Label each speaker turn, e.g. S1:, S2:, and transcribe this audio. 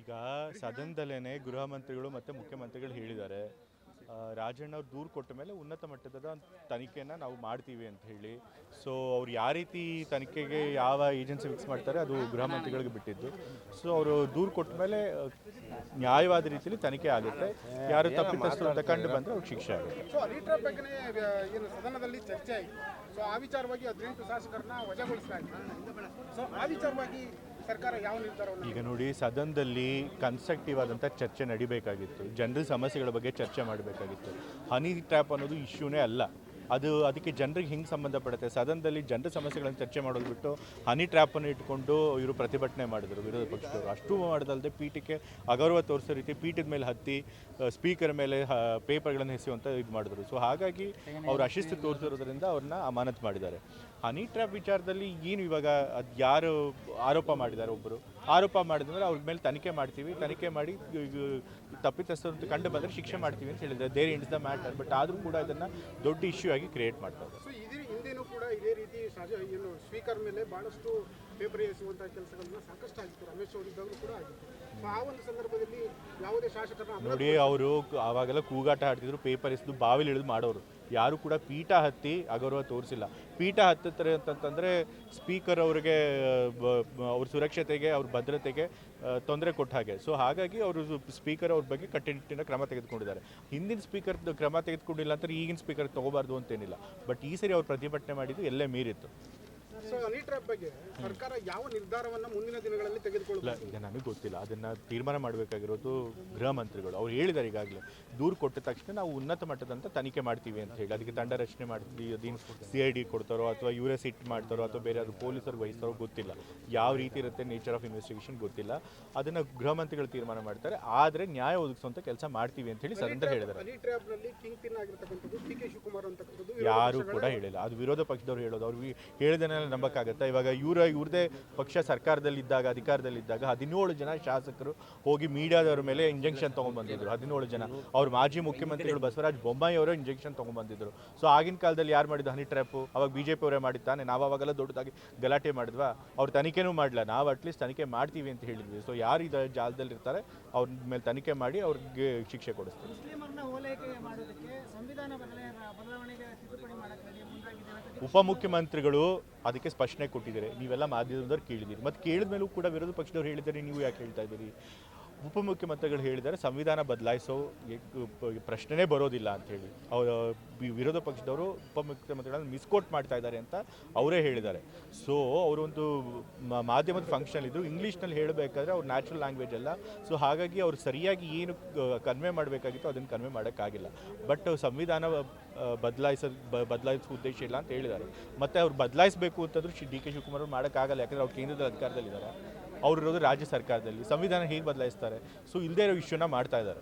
S1: ಈಗ ಸದನದಲ್ಲೇ ಗೃಹ ಮಂತ್ರಿಗಳು ಮತ್ತು ಮುಖ್ಯಮಂತ್ರಿಗಳು ಹೇಳಿದ್ದಾರೆ, ರಾಜಣ್ಣ ಅವ್ರು ದೂರು ಕೊಟ್ಟ ಮೇಲೆ ಉನ್ನತ ಮಟ್ಟದ ತನಿಖೆಯನ್ನು ನಾವು ಮಾಡ್ತೀವಿ ಅಂತ ಹೇಳಿ. ಸೊ ಅವ್ರು ಯಾವ ರೀತಿ ತನಿಖೆಗೆ ಯಾವ ಏಜೆನ್ಸಿ ಫಿಕ್ಸ್ ಮಾಡ್ತಾರೆ ಅದು ಗೃಹ ಮಂತ್ರಿಗಳಿಗೆ ಬಿಟ್ಟಿದ್ದು. ಸೊ ಅವರು ದೂರು ಕೊಟ್ಟ ಮೇಲೆ ನ್ಯಾಯವಾದ ರೀತಿಯಲ್ಲಿ ತನಿಖೆ ಆಗುತ್ತೆ. ಯಾರು ತಪ್ಪಿತಸ್ಥರು ಅಂತ ಕಂಡು ಬಂದರೆ ಅವ್ರಿಗೆ ಶಿಕ್ಷೆ ಆಗುತ್ತೆ.
S2: ಸೊ ಅಲಿಟ್ರಾ ಬಗ್ಗೆನೇ ಏನು ಸದನದಲ್ಲಿ ಚರ್ಚೆ ಆಯಿತು. ಸೊ ಆ ವಿಚಾರವಾಗಿ 18 ಶಾಸಕರನ್ನ ವಜಾಗೊಳಿಸಲಾಗಿದೆ. ಸೊ ಆ ವಿಚಾರವಾಗಿ ಸರ್ಕಾರ ಯಾವ ನಿರ್ಧಾರವನ್ನು
S1: ಈಗ ನೋಡಿ, ಸದನದಲ್ಲಿ ಕನ್ಸ್ಟ್ರಕ್ಟಿವ್ ಆದಂಥ ಚರ್ಚೆ ನಡಿಬೇಕಾಗಿತ್ತು. ಜನರ ಸಮಸ್ಯೆಗಳ ಬಗ್ಗೆ ಚರ್ಚೆ ಮಾಡಬೇಕಾಗಿತ್ತು. ಹನಿ ಟ್ರ್ಯಾಪ್ ಅನ್ನೋದು ಇಶ್ಯೂನೇ ಅಲ್ಲ. ಅದಕ್ಕೆ ಜನರಿಗೆ ಹಿಂಗೆ ಸಂಬಂಧಪಡುತ್ತೆ. ಸದನದಲ್ಲಿ ಜನರ ಸಮಸ್ಯೆಗಳನ್ನು ಚರ್ಚೆ ಮಾಡೋದು ಬಿಟ್ಟು ಹನಿ ಟ್ರ್ಯಾಪನ್ನು ಇಟ್ಕೊಂಡು ಇವರು ಪ್ರತಿಭಟನೆ ಮಾಡಿದರು ವಿರೋಧ ಪಕ್ಷದವರು. ಅಷ್ಟು ಮಾಡೋದಲ್ಲದೆ ಪೀಠಕ್ಕೆ ಅಗೌರವ ತೋರಿಸೋ ರೀತಿ ಪೀಠದ ಮೇಲೆ ಹತ್ತಿ ಸ್ಪೀಕರ್ ಮೇಲೆ ಪೇಪರ್ಗಳನ್ನು ಎಸೆಯುವಂಥ ಇದು ಮಾಡಿದ್ರು. ಸೊ ಹಾಗಾಗಿ ಅವರು ಅಶಿಸ್ತು ತೋರಿಸಿರೋದ್ರಿಂದ ಅವ್ರನ್ನ ಅಮಾನತು ಮಾಡಿದ್ದಾರೆ. ಹನಿ ಟ್ರ್ಯಾಪ್ ವಿಚಾರದಲ್ಲಿ ಏನು ಇವಾಗ ಅದು ಯಾರು ಆರೋಪ ಮಾಡಿದ್ದಾರೆ, ಒಬ್ಬರು ಆರೋಪ ಮಾಡಿದ್ರೆ ಅವ್ರ ಮೇಲೆ ತನಿಖೆ ಮಾಡ್ತೀವಿ, ತನಿಖೆ ಮಾಡಿ ತಪ್ಪಿತಸ್ಥರು ಕಂಡು ಬಂದರೆ ಶಿಕ್ಷೆ ಮಾಡ್ತೀವಿ ಅಂತ ಹೇಳಿದ್ದಾರೆ. There ends the matter. But ಆದರೂ ಕೂಡ ಇದನ್ನು ದೊಡ್ಡ ಇಶ್ಯೂ ಆಗಿ ಕ್ರಿಯೇಟ್ ಮಾಡ್ತಾರೆ.
S2: ಸೊ ಹಿಂದೇನೂ ಕೂಡ ಇದೇ ರೀತಿ ಏನು ಸ್ಪೀಕರ್ ಮೇಲೆ ಭಾಳಷ್ಟು ಪೇಪರ್ ಎಸೆಯುವಂಥ ಕೆಲಸಗಳನ್ನ ಸಾಕಷ್ಟು ಆಗಿತ್ತು. ರಮೇಶ್ ಅವರಿದ್ದಾಗಲೂ ಕೂಡ ಆಗಿತ್ತು. ಸೊ ಆ ಒಂದು ಸಂದರ್ಭದಲ್ಲಿ ಯಾವುದೇ ಶಾಸಕರನ್ನ
S1: ನೋಡಿ, ಅವರು ಆವಾಗೆಲ್ಲ ಕೂಗಾಟ ಆಡ್ತಿದ್ರು, ಪೇಪರ್ ಎಸೆದು ಬಾವಿಲಿ ಇಳಿದು ಮಾಡೋರು. ಯಾರು ಕೂಡ ಪೀಠ ಹತ್ತಿ ಅಗೌರವ ತೋರಿಸಿಲ್ಲ. ಪೀಠ ಹತ್ತುತ್ತಾರೆ ಅಂತಂತಂದರೆ ಸ್ಪೀಕರ್ ಅವ್ರಿಗೆ ಅವ್ರ ಸುರಕ್ಷತೆಗೆ ಅವ್ರ ಭದ್ರತೆಗೆ ತೊಂದರೆ ಕೊಟ್ಟ ಹಾಗೆ. ಸೊ ಹಾಗಾಗಿ ಅವರು ಸ್ಪೀಕರ್ ಅವ್ರ ಬಗ್ಗೆ ಕಟ್ಟುನಿಟ್ಟಿನ ಕ್ರಮ ತೆಗೆದುಕೊಂಡಿದ್ದಾರೆ. ಹಿಂದಿನ ಸ್ಪೀಕರ್ ಕ್ರಮ ತೆಗೆದುಕೊಂಡಿಲ್ಲ ಅಂತ ಈಗಿನ ಸ್ಪೀಕರ್ ತೊಗೋಬಾರ್ದು ಅಂತೇನಿಲ್ಲ. ಬಟ್ ಈ ಸರಿ ಅವ್ರು ಪ್ರತಿಭಟನೆ ಮಾಡಿದ್ದು ಎಲ್ಲೇ ಮೀರಿತ್ತು.
S2: ಸೊ ಹನಿ ಟ್ರ್ಯಾಪ್ ಬಗ್ಗೆ ಸರ್ಕಾರ ಯಾವ ನಿರ್ಧಾರವನ್ನು ಮುಂದಿನ ದಿನಗಳಲ್ಲಿ ತೆಗೆದುಕೊಳ್ಳಲ್ಲ?
S1: ಈಗ ನನಗೆ ಗೊತ್ತಿಲ್ಲ. ಅದನ್ನು ತೀರ್ಮಾನ ಮಾಡಬೇಕಾಗಿರೋದು ಗೃಹ ಮಂತ್ರಿಗಳು. ಅವ್ರು ಹೇಳಿದ್ದಾರೆ ಈಗಾಗಲೇ, ದೂರು ಕೊಟ್ಟ ತಕ್ಷಣ ನಾವು ಉನ್ನತ ಮಟ್ಟದಂತ ತನಿಖೆ ಮಾಡ್ತೀವಿ ಅಂತ ಹೇಳಿ. ಅದಕ್ಕೆ ತಂಡ ರಚನೆ ಮಾಡ್ತೀವಿ. ಅದೇನು CID ಕೊಡ್ತಾರೋ ಅಥವಾ ಇವರೇ ಸಿಟ್ ಮಾಡ್ತಾರೋ ಅಥವಾ ಬೇರೆ ಅದು ಪೊಲೀಸರು ವಹಿಸ್ತಾರೋ ಗೊತ್ತಿಲ್ಲ. ಯಾವ ರೀತಿ ಇರುತ್ತೆ ನೇಚರ್ ಆಫ್ ಇನ್ವೆಸ್ಟಿಗೇಷನ್ ಗೊತ್ತಿಲ್ಲ. ಅದನ್ನು ಗೃಹ ಮಂತ್ರಿಗಳು ತೀರ್ಮಾನ ಮಾಡ್ತಾರೆ. ಆದರೆ ನ್ಯಾಯ ಒದಗಿಸುವಂಥ ಕೆಲಸ ಮಾಡ್ತೀವಿ ಅಂತ ಹೇಳಿ ಸದನದಲ್ಲಿ ಹೇಳಿದ್ದಾರೆ.
S2: ಹನಿ ಟ್ರ್ಯಾಪ್ನಲ್ಲಿ ಕಿಂಗ್ ಪಿನ್ ಆಗಿರ್ತಕ್ಕಂಥದ್ದು DK ಶಿವಕುಮಾರ್ ಅಂತಕ್ಕಂಥದ್ದು
S1: ಯಾರು ಕೂಡ ಹೇಳಿಲ್ಲ. ಅದು ವಿರೋಧ ಪಕ್ಷದವ್ರು ಹೇಳೋದು. ಅವ್ರು ಹೇಳಿದನೆಲ್ಲ ನಂಬಕ್ಕಾಗತ್ತಾ? ಇವಾಗ ಇವ್ರದೇ ಪಕ್ಷ ಸರ್ಕಾರದಲ್ಲಿದ್ದಾಗ, ಅಧಿಕಾರದಲ್ಲಿದ್ದಾಗ 17 ಜನ ಶಾಸಕರು ಹೋಗಿ ಮೀಡಿಯಾದವ್ರ ಮೇಲೆ ಇಂಜೆಕ್ಷನ್ ತೊಗೊಂಡ್ಬಂದಿದ್ರು. 17 ಜನ. ಅವ್ರ ಮಾಜಿ ಮುಖ್ಯಮಂತ್ರಿಗಳು ಬಸವರಾಜ ಬೊಮ್ಮಾಯಿ ಅವರು ಇಂಜೆಕ್ಷನ್ ತೊಗೊಂಡ್ಬಂದಿದ್ರು. ಸೊ ಆಗಿನ ಕಾಲದಲ್ಲಿ ಯಾರು ಮಾಡಿದ್ದು ಹನಿ ಟ್ರ್ಯಾಪು? ಅವಾಗ BJP ಅವರೇ ಮಾಡಿದ್ದಾನೆ. ನಾವು ಅವಾಗೆಲ್ಲ ದೊಡ್ಡದಾಗಿ ಗಲಾಟೆ ಮಾಡಿದ್ವಾ? ಅವ್ರು ತನಿಖೆನೂ ಮಾಡಲ್ಲ. ನಾವು ಅಟ್ಲೀಸ್ಟ್ ತನಿಖೆ ಮಾಡ್ತೀವಿ ಅಂತ ಹೇಳಿದ್ವಿ. ಸೊ ಯಾರು ಇದು ಜಾಲದಲ್ಲಿ ಇರ್ತಾರೆ ಅವ್ರ ಮೇಲೆ ತನಿಖೆ ಮಾಡಿ ಅವ್ರಿಗೆ ಶಿಕ್ಷೆ ಕೊಡಿಸ್ತೀವಿ. ಉಪಮುಖ್ಯಮಂತ್ರಿಗಳು ಅದಕ್ಕೆ ಸ್ಪಷ್ಟನೆ ಕೊಟ್ಟಿದ್ದಾರೆ. ನೀವೆಲ್ಲ ಮಾಧ್ಯಮದವ್ರು ಕೇಳಿದ್ದೀರಿ. ಮತ್ತು ಕೇಳಿದ ಮೇಲೂ ಕೂಡ ವಿರೋಧ ಪಕ್ಷದವ್ರು ಹೇಳಿದ್ದಾರೆ, ನೀವು ಯಾಕೆ ಹೇಳ್ತಾ ಇದ್ದೀರಿ? ಉಪಮುಖ್ಯಮಂತ್ರಿಗಳು ಹೇಳಿದ್ದಾರೆ ಸಂವಿಧಾನ ಬದಲಾಯಿಸೋ ಪ್ರಶ್ನೆನೇ ಬರೋದಿಲ್ಲ ಅಂಥೇಳಿ. ವಿರೋಧ ಪಕ್ಷದವರು ಉಪಮುಖ್ಯಮಂತ್ರಿಗಳನ್ನು ಮಿಸ್ಕೋಟ್ ಮಾಡ್ತಾ ಇದ್ದಾರೆ ಅಂತ ಅವರೇ ಹೇಳಿದ್ದಾರೆ. ಸೊ ಅವರೊಂದು ಮಾಧ್ಯಮದ ಫಂಕ್ಷನ್ ಇದ್ದರು, ಇಂಗ್ಲೀಷ್ನಲ್ಲಿ ಹೇಳಬೇಕಾದ್ರೆ ಅವ್ರು ನ್ಯಾಚುರಲ್ ಲ್ಯಾಂಗ್ವೇಜ್ ಅಲ್ಲ. ಸೊ ಹಾಗಾಗಿ ಅವ್ರು ಸರಿಯಾಗಿ ಏನು ಕನ್ವೆ ಮಾಡಬೇಕಾಗಿತ್ತು ಅದನ್ನು ಕನ್ವೆ ಮಾಡೋಕ್ಕಾಗಿಲ್ಲ. ಬಟ್ ಸಂವಿಧಾನ ಬದಲಾಯಿಸೋ ಉದ್ದೇಶ ಇಲ್ಲ ಅಂತ ಹೇಳಿದ್ದಾರೆ. ಮತ್ತು ಅವ್ರು ಬದಲಾಯಿಸಬೇಕು ಅಂತಂದ್ರೂ DK ಶಿವಕುಮಾರ್ ಅವ್ರು ಮಾಡೋಕ್ಕಾಗಲ್ಲ. ಯಾಕಂದರೆ ಅವ್ರು ಕೇಂದ್ರದ ಅಧಿಕಾರದಲ್ಲಿದ್ದಾರೆ, ಅವ್ರು ಇರೋದು ರಾಜ್ಯ ಸರ್ಕಾರದಲ್ಲಿ. ಸಂವಿಧಾನ ಹೇಗೆ ಬದಲಾಯಿಸ್ತಾರೆ? ಸೊ ಇಲ್ಲದೇ ಇರೋ ಇಶ್ಯೂನ ಮಾಡ್ತಾ ಇದ್ದಾರೆ.